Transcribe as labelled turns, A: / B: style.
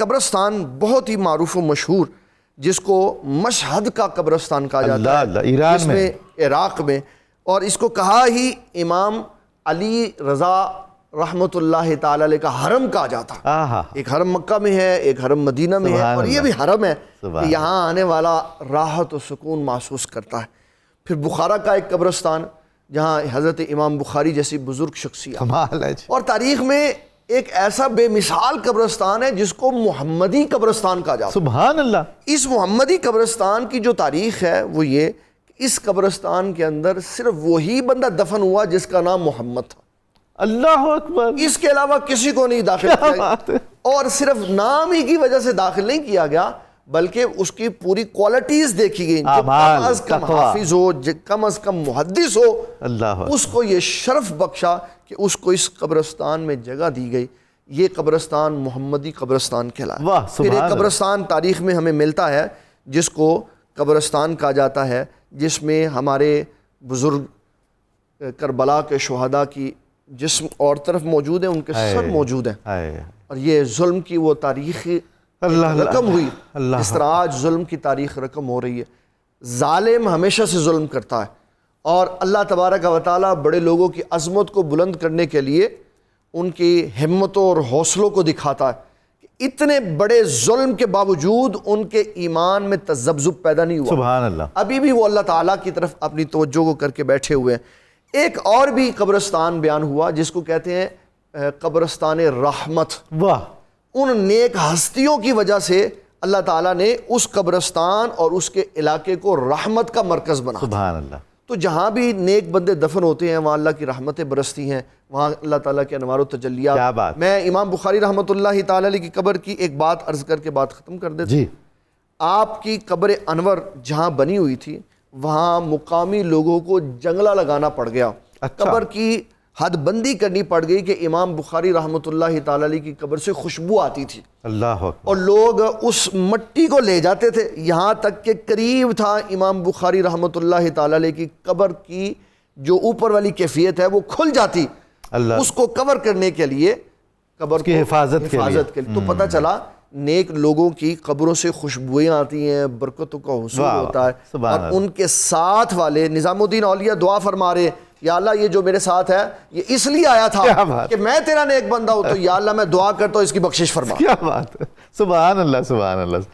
A: قبرستان بہت ہی معروف و مشہور جس کو مشہد کا قبرستان کہا جاتا ہے،
B: اللہ ایران
A: جس میں عراق میں، اور اس کو کہا ہی امام علی رضا رحمۃ اللہ تعالی علیہ کا حرم کہا جاتا ہے۔ ایک حرم مکہ میں ہے، ایک حرم مدینہ میں ہے، اور یہ بھی حرم ہے کہ یہاں آنے والا راحت و سکون محسوس کرتا ہے۔ پھر بخارا کا ایک قبرستان جہاں حضرت امام بخاری جیسی بزرگ شخصیت، اور تاریخ میں ایک ایسا بے مثال قبرستان ہے جس کو محمدی قبرستان کہا جاتا ہے۔
B: سبحان اللہ۔
A: اس محمدی قبرستان کی جو تاریخ ہے وہ یہ کہ اس قبرستان کے اندر صرف وہی بندہ دفن ہوا جس کا نام محمد تھا،
B: اللہ اکبر،
A: اس کے علاوہ کسی کو نہیں داخل کیا گیا، اور صرف نام ہی کی وجہ سے داخل نہیں کیا گیا بلکہ اس کی پوری کوالٹیز دیکھی گئی، جو کم از کم حافظ ہو، کم از کم محدث ہو، اس کو یہ شرف بخشا کہ اس کو اس قبرستان میں جگہ دی گئی۔ یہ قبرستان محمدی قبرستان کہلایا۔ پھر ایک قبرستان تاریخ میں ہمیں ملتا ہے جس کو قبرستان کہا جاتا ہے، جس میں ہمارے بزرگ کربلا کے شہداء کی جسم اور طرف موجود ہیں، ان کے سر موجود ہیں، اور یہ ظلم کی وہ تاریخ رقم ہوئی جس طرح آج ظلم کی تاریخ رقم ہو رہی ہے۔ ظالم ہمیشہ سے ظلم کرتا ہے، اور اللہ تبارک و تعالیٰ بڑے لوگوں کی عظمت کو بلند کرنے کے لیے ان کی ہمتوں اور حوصلوں کو دکھاتا ہے کہ اتنے بڑے ظلم کے باوجود ان کے ایمان میں تذبذب پیدا نہیں ہوا۔
B: سبحان اللہ۔
A: ابھی بھی وہ اللہ تعالیٰ کی طرف اپنی توجہ کو کر کے بیٹھے ہوئے ہیں۔ ایک اور بھی قبرستان بیان ہوا جس کو کہتے ہیں قبرستان رحمت۔ ان نیک ہستیوں کی وجہ سے اللہ تعالیٰ نے اس قبرستان اور اس کے علاقے کو رحمت کا مرکز بنا۔
B: سبحان اللہ۔
A: تو جہاں بھی نیک بندے دفن ہوتے ہیں وہاں اللہ کی رحمتیں برستی ہیں، وہاں اللہ تعالیٰ کے انوار و تجلیات۔ میں امام بخاری رحمۃ اللہ تعالی علیہ کی قبر کی ایک بات عرض کر کے بات ختم کر دیتا ہوں۔ آپ کی قبر انور جہاں بنی ہوئی تھی وہاں مقامی لوگوں کو جنگلہ لگانا پڑ گیا، قبر کی حد بندی کرنی پڑ گئی کہ امام بخاری رحمۃ اللہ تعالی علیہ کی قبر سے خوشبو آتی تھی، اور لوگ اس مٹی کو لے جاتے تھے، یہاں تک کہ قریب تھا امام بخاری رحمۃ اللہ تعالی علیہ کی قبر کی جو اوپر والی کیفیت ہے وہ کھل جاتی اس کو کور کرنے کے لیے، قبر کی حفاظت کے لیے۔ تو پتہ چلا نیک لوگوں کی قبروں سے خوشبوئیں آتی ہیں، برکتوں کا حصول ہوتا ہے، اور ان کے ساتھ والے نظام الدین اولیاء دعا فرما رہے، یا اللہ یہ جو میرے ساتھ ہے یہ اس لیے آیا تھا کہ میں تیرا نیک بندہ ہوں، تو یا اللہ میں دعا کرتا ہوں اس کی بخشش فرما۔
B: کیا بات ہے، سبحان اللہ، سبحان اللہ۔